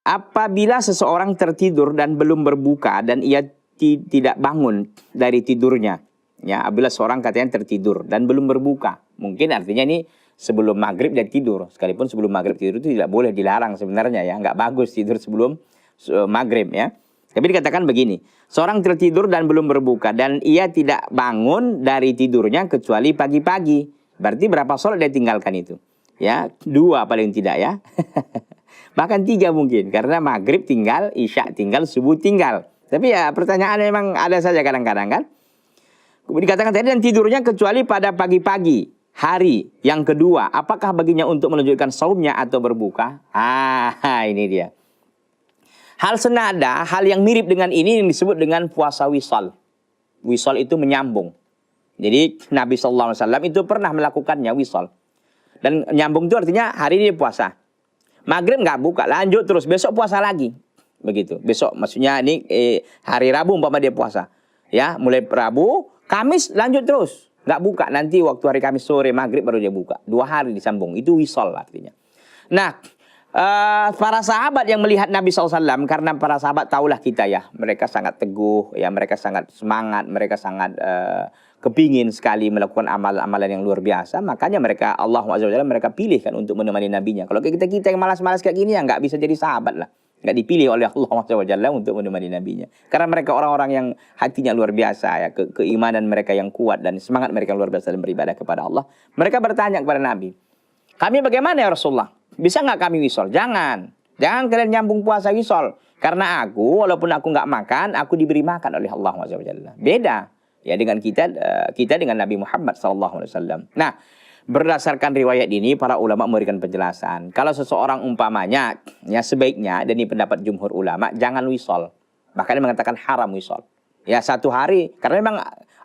Apabila seseorang tertidur dan belum berbuka dan ia tidak bangun dari tidurnya, ya, apabila seorang katanya tertidur dan belum berbuka, mungkin artinya ini sebelum maghrib dia tidur, sekalipun sebelum maghrib tidur itu tidak boleh, dilarang sebenarnya, ya, nggak bagus tidur sebelum maghrib, ya. Tapi dikatakan begini, seorang tertidur dan belum berbuka dan ia tidak bangun dari tidurnya kecuali pagi-pagi, berarti berapa sholat dia tinggalkan itu? Ya, 2 paling tidak, ya. Bahkan 3 mungkin, karena maghrib tinggal, isya tinggal, subuh tinggal. Tapi ya pertanyaan memang ada saja kadang-kadang, kan. Dikatakan tadi dan tidurnya kecuali pada pagi-pagi hari yang kedua, apakah baginya untuk melanjutkan saumnya atau berbuka? Ini dia. Hal senada, hal yang mirip dengan ini yang disebut dengan puasa wisal. Wisal itu menyambung. Jadi Nabi SAW itu pernah melakukannya wisal. Dan nyambung itu artinya hari ini puasa. Maghrib nggak buka, lanjut terus, besok puasa lagi. Begitu, besok maksudnya ini hari Rabu umpama dia puasa. Ya, mulai Rabu, Kamis lanjut terus. Nggak buka, nanti waktu hari Kamis sore, maghrib baru dia buka. 2 hari disambung, itu wisal artinya. Nah, para sahabat yang melihat Nabi SAW, karena para sahabat tahulah kita, ya, mereka sangat teguh, ya, mereka sangat semangat, mereka sangat kepingin sekali melakukan amalan-amalan yang luar biasa, makanya mereka Allah SWT mereka pilih kan untuk menemani nabinya. Kalau kita yang malas-malas kayak gini ya nggak bisa jadi sahabat lah, nggak dipilih oleh Allah SWT untuk menemani nabinya. Karena mereka orang-orang yang hatinya luar biasa, ya, keimanan mereka yang kuat dan semangat mereka luar biasa dalam beribadah kepada Allah. Mereka bertanya kepada Nabi, kami bagaimana ya Rasulullah? Bisa nggak kami wisol? Jangan kalian nyambung puasa wisol, karena aku walaupun aku nggak makan, aku diberi makan oleh Allah SWT. Beda. Ya, dengan kita dengan Nabi Muhammad SAW. Nah, berdasarkan riwayat ini para ulama memberikan penjelasan. Kalau seseorang umpamanya, ya, sebaiknya, dan ini pendapat jumhur ulama, jangan wisol. Bahkan mengatakan haram wisol. Ya, 1 hari, karena memang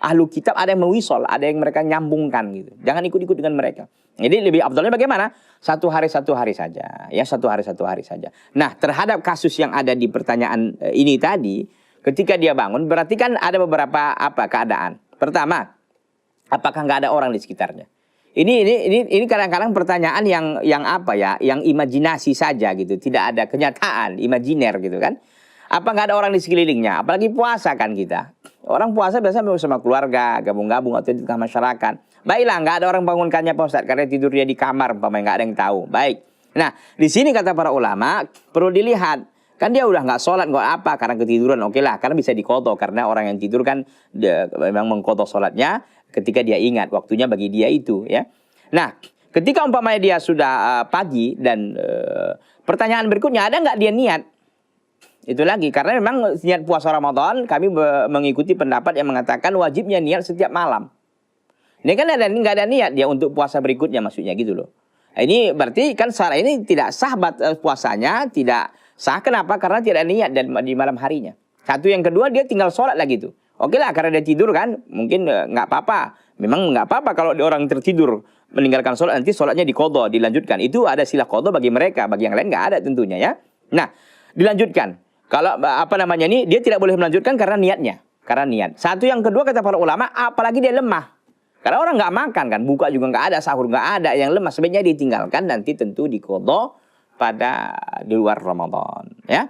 ahlu kitab ada yang mewisol, ada yang mereka nyambungkan gitu. Jangan ikut-ikut dengan mereka. Jadi lebih afdalnya bagaimana? 1 hari saja, ya, 1 hari saja. Nah, terhadap kasus yang ada di pertanyaan ini tadi, ketika dia bangun, berarti kan ada beberapa keadaan. Pertama, apakah nggak ada orang di sekitarnya? Ini kadang-kadang pertanyaan yang imajinasi saja gitu, tidak ada kenyataan, imajiner gitu kan? Apa nggak ada orang di sekelilingnya? Apalagi puasa kan kita. Orang puasa biasanya bersama keluarga, gabung-gabung atau di tengah masyarakat. Baiklah, nggak ada orang bangunkannya Pak Ustadz, karena tidur dia di kamar, nggak ada yang tahu. Baik. Nah, di sini kata para ulama perlu dilihat. Kan dia udah nggak sholat, nggak apa, karena ketiduran. Oke lah, karena bisa dikoto. Karena orang yang tidur kan dia memang mengkoto sholatnya ketika dia ingat waktunya bagi dia itu, ya. Nah, ketika umpamanya dia sudah pagi dan pertanyaan berikutnya, ada nggak dia niat? Itu lagi, karena memang niat puasa Ramadan kami mengikuti pendapat yang mengatakan wajibnya niat setiap malam. Ini kan nggak ada niat dia untuk puasa berikutnya, maksudnya gitu loh. Ini berarti kan secara ini tidak sah puasanya, tidak sah. Kenapa? Karena tidak ada niat dan di malam harinya. Satu, yang kedua dia tinggal sholat lagi tuh. Oke lah, karena dia tidur kan, mungkin nggak apa-apa. Memang nggak apa-apa kalau orang tertidur meninggalkan sholat, nanti sholatnya diqadha, dilanjutkan. Itu ada silah qadha bagi mereka, bagi yang lain nggak ada tentunya, ya. Nah, dilanjutkan. Kalau ini dia tidak boleh melanjutkan karena niatnya, karena niat. Satu, yang kedua kata para ulama, apalagi dia lemah. Karena orang nggak makan kan, buka juga nggak ada, sahur nggak ada, yang lemah sebaiknya ditinggalkan, nanti tentu diqadha pada di luar Ramadan, ya.